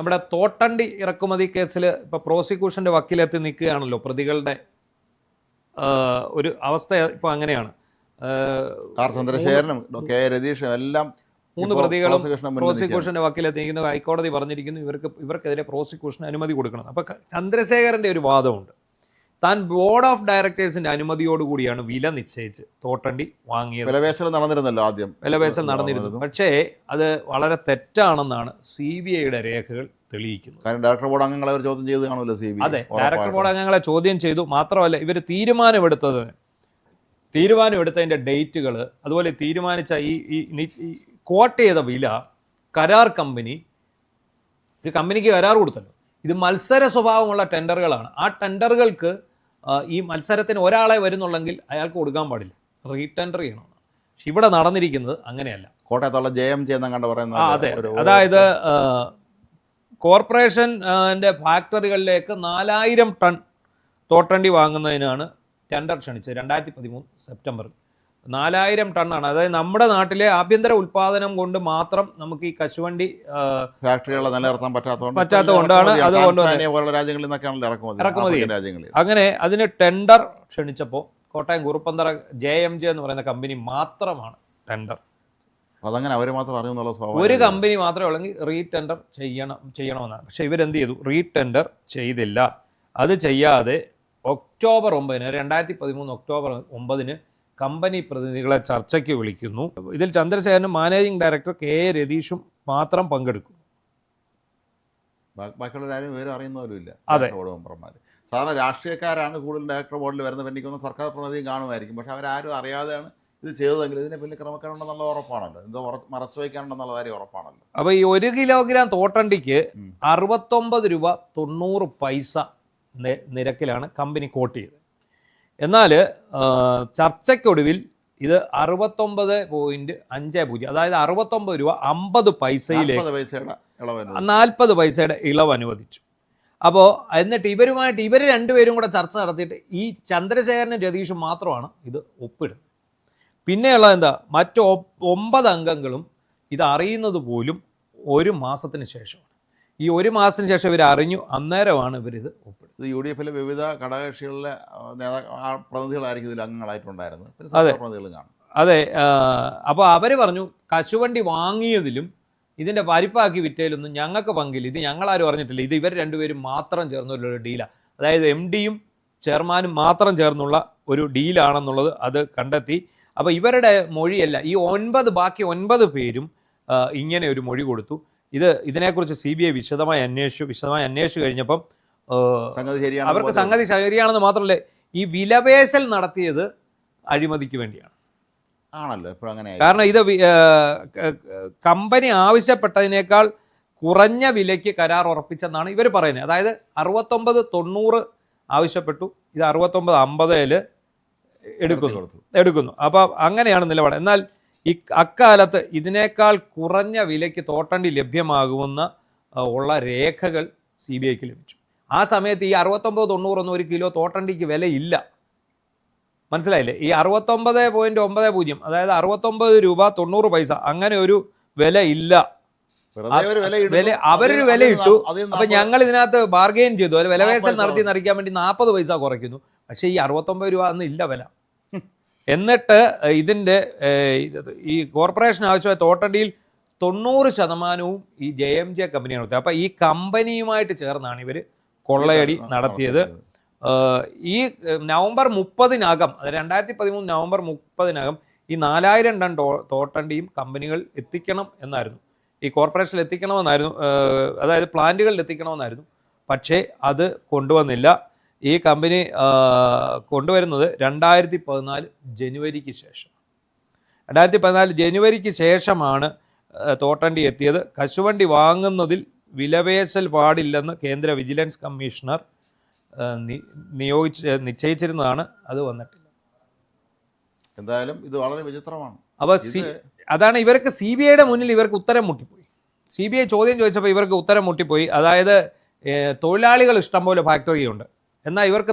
നമ്മുടെ തോട്ടണ്ടി ഇറക്കുമതി കേസിൽ ഇപ്പോൾ പ്രോസിക്യൂഷൻ്റെ വക്കീലെത്തി നിൽക്കുകയാണല്ലോ. പ്രതികളുടെ ഒരു അവസ്ഥ ഇപ്പോൾ അങ്ങനെയാണ്. ചന്ദ്രശേഖരനും കെ രതീഷും എല്ലാം 3 പ്രതികളും പ്രോസിക്യൂഷൻ്റെ വക്കീലെത്തിയിരിക്കുന്നു. ഹൈക്കോടതി പറഞ്ഞിരിക്കുന്നു ഇവർക്കെതിരെ പ്രോസിക്യൂഷന് അനുമതി കൊടുക്കണം. അപ്പോൾ ചന്ദ്രശേഖരൻ്റെ ഒരു വാദമുണ്ട്. താൻ ബോർഡ് ഓഫ് ഡയറക്ടേഴ്സിൻ്റെ അനുമതിയോടുകൂടിയാണ് വില നിശ്ചയിച്ച് തോട്ടണ്ടി വാങ്ങിയത്. വിലപേശൽ നടന്നിരുന്നല്ലോ, ആദ്യം വിലപേശൽ നടന്നിരുന്നു. പക്ഷേ അത് വളരെ തെറ്റാണെന്നാണ് CBIയുടെ രേഖകൾ തെളിയിക്കുന്നത്. കാരണം ഡയറക്ടർ ബോർഡ് അംഗങ്ങളെ അവർ ചോദ്യം ചെയ്ത് കാണുമല്ലോ CBI. അതെ, ഡയറക്ടർ ബോർഡ് അംഗങ്ങളെ ചോദ്യം ചെയ്തു. മാത്രമല്ല ഇവർ തീരുമാനമെടുത്തതിൻ്റെ ഡേറ്റുകൾ, അതുപോലെ തീരുമാനിച്ച ഈ കോട്ട് ചെയ്ത വില, കരാർ കമ്പനിക്ക് കരാർ കൊടുത്തല്ലോ. ഇത് മത്സര സ്വഭാവമുള്ള ടെൻഡറുകളാണ്. ആ ടെൻഡറുകൾക്ക് ഈ മത്സരത്തിന് ഒരാളെ വരുന്നുള്ളെങ്കിൽ അയാൾക്ക് കൊടുക്കാൻ പാടില്ല, റീടെൻഡർ ചെയ്യണം. പക്ഷെ ഇവിടെ നടന്നിരിക്കുന്നത് അങ്ങനെയല്ല. കോട്ടയത്തുള്ള JMJ കണ്ട് പറയുന്നത് അതെ, അതായത് കോർപ്പറേഷൻ്റെ ഫാക്ടറികളിലേക്ക് 4000 ടൺ തോട്ടണ്ടി വാങ്ങുന്നതിനാണ് ടെൻഡർ ക്ഷണിച്ചത് 2013 സെപ്റ്റംബറിൽ. 4000 ടണ്ണാണ്. അതായത് നമ്മുടെ നാട്ടിലെ ആഭ്യന്തര ഉൽപ്പാദനം കൊണ്ട് മാത്രം നമുക്ക് ഈ കശുവണ്ടി ഫാക്ടറികളെ നിലനിർത്താൻ പറ്റാത്തതുകൊണ്ടാണ് അതുകൊണ്ട് ഇറക്കുമതി. അങ്ങനെ അതിന് ടെൻഡർ ക്ഷണിച്ചപ്പോൾ കോട്ടയം കുറുപ്പന്തറ JMJ എന്ന് പറയുന്ന കമ്പനി മാത്രമാണ് ടെൻഡർ. അതങ്ങനെ അവർ മാത്രം അറിയുന്നുള്ള ഒരു കമ്പനി മാത്രമേ ഉള്ളെങ്കിൽ റീടെൻഡർ ചെയ്യണമെന്നാണ്. പക്ഷേ ഇവരെന്ത് ചെയ്തു? റീടെൻഡർ ചെയ്തില്ല. അത് ചെയ്യാതെ ഒക്ടോബർ 9, 2013 ഒക്ടോബർ 9 കമ്പനി പ്രതിനിധികളെ ചർച്ചയ്ക്ക് വിളിക്കുന്നു. ഇതിൽ ചന്ദ്രശേഖരനും മാനേജിംഗ് ഡയറക്ടർ KA രതീഷും മാത്രം പങ്കെടുക്കും. ബാക്കിയുള്ളവരും പേര് അറിയുന്നവരുമില്ല. അതെ, മെമ്പർമാർ സാധാരണ രാഷ്ട്രീയക്കാരാണ് കൂടുതൽ ഡയറക്ടർ ബോർഡിൽ വരുന്നത്. എനിക്കൊന്ന് സർക്കാർ പ്രതിനിധിയും കാണുമായിരിക്കും. പക്ഷെ അവരാരും അറിയാതെയാണ് ഇത് ചെയ്തതെങ്കിൽ ഇതിനെ പിന്നെ ക്രമക്കേടുണ്ടെന്നുള്ള ഉറപ്പാണല്ലോ, എന്തോ മറച്ചു വയ്ക്കാനുണ്ടെന്നുള്ള കാര്യം ഉറപ്പാണല്ലോ. അപ്പോൾ ഈ 1 കിലോഗ്രാം തോട്ടണ്ടിക്ക് 69 രൂപ 90 പൈസ നിരക്കിലാണ് കമ്പനി കോട്ട് ചെയ്തത്. എന്നാൽ ചർച്ചയ്ക്കൊടുവിൽ ഇത് 69.50, അതായത് 69 രൂപ 50 പൈസയിലേക്ക് 40 പൈസയുടെ ഇളവ് അനുവദിച്ചു. അപ്പോൾ എന്നിട്ട് ഇവർ രണ്ടുപേരും കൂടെ ചർച്ച നടത്തിയിട്ട് ഈ ചന്ദ്രശേഖരനും രതീഷും മാത്രമാണ് ഇത് ഒപ്പിടുന്നത്. പിന്നെയുള്ളത് എന്താ? മറ്റ് 9 അംഗങ്ങളും ഇത് അറിയുന്നത് പോലും 1 മാസത്തിന് ശേഷമാണ്. ഈ 1 മാസത്തിന് ശേഷം ഇവർ അറിഞ്ഞു, അന്നേരമാണ് ഇവരിത് ഒപ്പിടുന്നത്. UDF വിവിധ ഘടകകക്ഷികളിലെ പ്രതിനിധികളായിരിക്കും ഇതിൽ അംഗങ്ങളായിട്ടുണ്ടായിരുന്നത്. പ്രതിനിധികളും കാണും. അതെ, അപ്പോൾ അവർ പറഞ്ഞു കശുവണ്ടി വാങ്ങിയതിലും ഇതിൻ്റെ പരിപ്പാക്കി വിറ്റയിലൊന്നും ഞങ്ങൾക്ക് പങ്കില്ല, ഇത് ഞങ്ങളാരും അറിഞ്ഞിട്ടില്ല, ഇത് ഇവർ രണ്ടുപേരും മാത്രം ചേർന്നുള്ള ഡീലാണ്. അതായത് MDയും ചെയർമാനും മാത്രം ചേർന്നുള്ള ഒരു ഡീലാണെന്നുള്ളത് അത് കണ്ടെത്തി. അപ്പോൾ ഇവരുടെ മൊഴിയല്ല, ഈ ബാക്കി 9 പേരും ഇങ്ങനെ ഒരു മൊഴി കൊടുത്തു. ഇതിനെക്കുറിച്ച് CBI വിശദമായി അന്വേഷിച്ചു കഴിഞ്ഞപ്പം അവർക്ക് സംഗതി ശരിയാണെന്ന് മാത്രമല്ല, ഈ വിലപേശൽ നടത്തിയത് അഴിമതിക്ക് വേണ്ടിയാണ്. ആണല്ലോ ഇപ്പോൾ അങ്ങനെ. കാരണം ഇത് കമ്പനി ആവശ്യപ്പെട്ടതിനേക്കാൾ കുറഞ്ഞ വിലയ്ക്ക് കരാർ ഉറപ്പിച്ചെന്നാണ് ഇവർ പറയുന്നത്. അതായത് 69.90 ആവശ്യപ്പെട്ടു, ഇത് 69.50 എടുക്കുന്നു. അപ്പോൾ അങ്ങനെയാണ് നിലപാട്. എന്നാൽ അക്കാലത്ത് ഇതിനേക്കാൾ കുറഞ്ഞ വിലയ്ക്ക് തോട്ടണ്ടി ലഭ്യമാകുമെന്ന ഉള്ള രേഖകൾ CBIക്ക് ലഭിച്ചു. ആ സമയത്ത് ഈ 69.90 1 കിലോ തോട്ടണ്ടിക്ക് വിലയില്ല. മനസ്സിലായില്ലേ? ഈ 69.90, അതായത് 69 രൂപ 90 പൈസ, അങ്ങനെ ഒരു വില ഇല്ല. അവരൊരു വില ഇട്ടു. അപ്പൊ ഞങ്ങൾ ഇതിനകത്ത് ബാർഗെയിൻ ചെയ്തു, വിലപേശൽ നടത്തി നിറയ്ക്കാൻ വേണ്ടി 40 പൈസ കുറയ്ക്കുന്നു. പക്ഷേ ഈ 69 രൂപ അന്ന് ഇല്ല വില. എന്നിട്ട് ഇതിൻ്റെ ഈ കോർപ്പറേഷൻ ആവശ്യമായ തോട്ടണ്ടിയിൽ 90% ഈ JMJ കമ്പനിയാണ് കൊടുത്തത്. അപ്പം ഈ കമ്പനിയുമായിട്ട് ചേർന്നാണ് ഇവർ കൊള്ളയടി നടത്തിയത്. ഈ നവംബർ 30-നകം, 2013 നവംബർ 30-നകം ഈ 4000 ടൺ തോട്ടണ്ടിയും കമ്പനികൾ എത്തിക്കണം എന്നായിരുന്നു, ഈ കോർപ്പറേഷനിൽ എത്തിക്കണമെന്നായിരുന്നു, അതായത് പ്ലാന്റുകളിൽ എത്തിക്കണമെന്നായിരുന്നു. പക്ഷേ അത് കൊണ്ടുവന്നില്ല. ഈ കമ്പനി കൊണ്ടുവരുന്നത് 2014 ജനുവരിക്ക് ശേഷം. 2014 ജനുവരിക്ക് ശേഷമാണ് തോട്ടണ്ടി എത്തിയത്. കശുവണ്ടി വാങ്ങുന്നതിൽ വിലപേശൽ പാടില്ലെന്ന് കേന്ദ്ര വിജിലൻസ് കമ്മീഷണർ നിശ്ചയിച്ചിരുന്നതാണ്. അത് വന്നിട്ടില്ല. എന്തായാലും ഇത് വളരെ വിചിത്രമാണ്. അപ്പോൾ അതാണ് ഇവർക്ക് CBIയുടെ മുന്നിൽ ഇവർക്ക് ഉത്തരം മുട്ടിപ്പോയി. CBI ചോദ്യം ചോദിച്ചപ്പോൾ ഇവർക്ക് ഉത്തരം മുട്ടിപ്പോയി. അതായത് തൊഴിലാളികൾ ഇഷ്ടംപോലെ ഫാക്ടറിയുണ്ട്, എന്നാൽ ഇവർക്ക്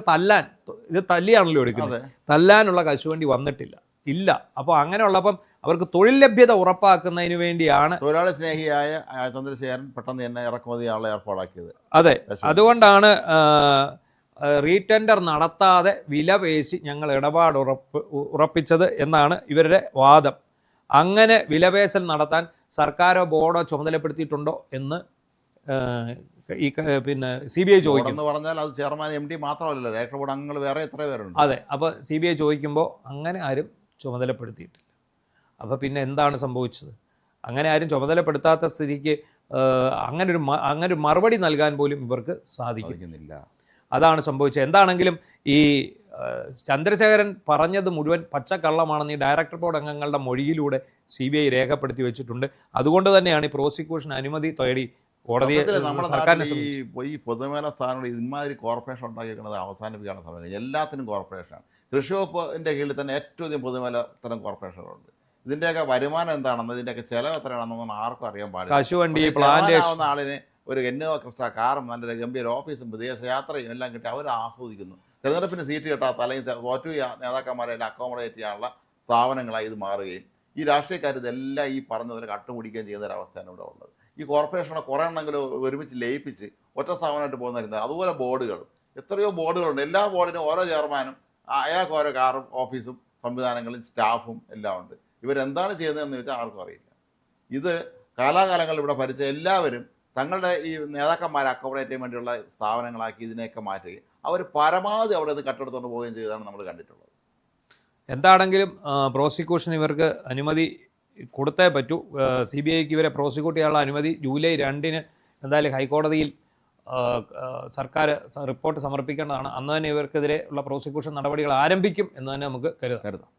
ഇത് തല്ലിയാണല്ലോ എടുക്കുന്നത്, തല്ലാനുള്ള കശുവണ്ടി വന്നിട്ടില്ല. അപ്പോൾ അങ്ങനെയുള്ളപ്പം അവർക്ക് തൊഴിൽ ലഭ്യത ഉറപ്പാക്കുന്നതിന് വേണ്ടിയാണ്. തൊഴിലാളി സ്നേഹിയായ ചന്ദ്രശേഖരൻ പെട്ടെന്ന് തന്നെ ഇറക്കുമതി ആളെ ഏർപ്പാടാക്കിയത്. അതെ, അതുകൊണ്ടാണ് റീടെൻഡർ നടത്താതെ വില പേശി ഞങ്ങൾ ഇടപാട് ഉറപ്പിച്ചത് എന്നാണ് ഇവരുടെ വാദം. അങ്ങനെ വിലപേശൽ നടത്താൻ സർക്കാരോ ബോർഡോ ചുമതലപ്പെടുത്തിയിട്ടുണ്ടോ എന്ന് ഈ പിന്നെ CBI ചോദിക്കും. എന്ന് പറഞ്ഞാൽ അത് ചെയർമാൻ MD മാത്രമല്ലല്ലോ, ഡയറക്ടർ ബോർഡ് അംഗങ്ങൾ വേറെ എത്ര പേരുണ്ട്. അതെ, അപ്പോൾ CBI ചോദിക്കുമ്പോൾ അങ്ങനെ ആരും ചുമതലപ്പെടുത്തിയിട്ടില്ല. അപ്പോൾ പിന്നെ എന്താണ് സംഭവിച്ചത്? അങ്ങനെ ആരും ചുമതലപ്പെടുത്താത്ത സ്ഥിതിക്ക് അങ്ങനെ ഒരു മറുപടി നൽകാൻ പോലും ഇവർക്ക് സാധിക്കുന്നില്ല. അതാണ് സംഭവിച്ചത്. എന്താണെങ്കിലും ഈ ചന്ദ്രശേഖരൻ പറഞ്ഞത് മുഴുവൻ പച്ചക്കള്ളമാണെന്ന് ഈ ഡയറക്ടർ ബോർഡ് അംഗങ്ങളുടെ മൊഴിയിലൂടെ CBI രേഖപ്പെടുത്തി വെച്ചിട്ടുണ്ട്. അതുകൊണ്ട് തന്നെയാണ് ഈ പ്രോസിക്യൂഷൻ അനുമതി തേടി കോടതിയെ സർക്കാരിനെ ഈ പൊതുമേഖലാ സ്ഥാനങ്ങൾ ഇമാതിരി കോർപ്പറേഷൻ ഉണ്ടാക്കിയിരിക്കുന്നത് അവസാനിപ്പിക്കാനുള്ള സമയം. എല്ലാത്തിനും കോർപ്പറേഷനാണ്. കൃഷി വകുപ്പിൻ്റെ കീഴിൽ തന്നെ ഏറ്റവും അധികം പൊതുമേഖല തരം കോർപ്പറേഷനുകളുണ്ട്. ഇതിൻ്റെയൊക്കെ വരുമാനം എന്താണെന്ന്, ഇതിൻ്റെയൊക്കെ ചിലവ് എത്രയാണെന്നൊന്നും ആർക്കും അറിയാൻ പാടില്ല. കശുവണ്ടി പ്ലാന്റേഷൻ ആളിന് ഒരു ഇന്നോവ ക്രിസ്റ്റ കാറും നല്ലൊരു ഗംഭീര ഓഫീസും വിദേശ യാത്രയും എല്ലാം കിട്ടി അവർ ആസ്വദിക്കുന്നു. തെരഞ്ഞെടുപ്പിന് സീറ്റ് കിട്ടാത്ത അല്ലെങ്കിൽ തോറ്റു നേതാക്കന്മാരെ എല്ലാം അക്കോമഡേറ്റ് ചെയ്യാനുള്ള സ്ഥാപനങ്ങളായി ഇത് മാറുകയും ഈ രാഷ്ട്രീയക്കാർ ഇതെല്ലാം ഈ പറഞ്ഞതിനെ കട്ടുപിടിക്കുകയും ചെയ്യുന്ന ഒരവസ്ഥയാണ് ഇവിടെ ഉള്ളത്. ഈ കോർപ്പറേഷനെ കുറേ എണ്ണെങ്കിലും ഒരുമിച്ച് ലയിപ്പിച്ച് ഒറ്റ സ്ഥാപനമായിട്ട് പോകുന്നതായിരുന്നു. അതുപോലെ ബോർഡുകളും എത്രയോ ബോർഡുകളുണ്ട്. എല്ലാ ബോർഡിനും ഓരോ ചെയർമാനും അയാൾക്ക് ഓരോ കാറും ഓഫീസും സംവിധാനങ്ങളും സ്റ്റാഫും എല്ലാം ഉണ്ട്. ഇവരെന്താണ് ചെയ്യുന്നതെന്ന് ചോദിച്ചാൽ ആർക്കും അറിയില്ല. ഇത് കാലാകാലങ്ങളിൽ ഇവിടെ ഭരിച്ച എല്ലാവരും തങ്ങളുടെ ഈ നേതാക്കന്മാരെ അക്കോമഡേറ്റ് ചെയ്യാൻ വേണ്ടിയുള്ള സ്ഥാപനങ്ങളാക്കി ഇതിനെയൊക്കെ മാറ്റുകയും അവർ പരമാവധി അവിടെ നിന്ന് കട്ടെടുത്തുകൊണ്ട് പോവുകയും ചെയ്തതാണ് നമ്മൾ കണ്ടിട്ടുള്ളത്. എന്താണെങ്കിലും പ്രോസിക്യൂഷൻ ഇവർക്ക് അനുമതി കൊടുത്തേ പറ്റൂ. CBIക്ക് ഇവരെ പ്രോസിക്യൂട്ട് ചെയ്യാനുള്ള അനുമതി ജൂലൈ 2 എന്തായാലും ഹൈക്കോടതിയിൽ സർക്കാർ റിപ്പോർട്ട് സമർപ്പിക്കേണ്ടതാണ്. അന്ന് തന്നെ ഇവർക്കെതിരെ ഉള്ള പ്രോസിക്യൂഷൻ നടപടികൾ ആരംഭിക്കും എന്ന് തന്നെ നമുക്ക് കരുതാം.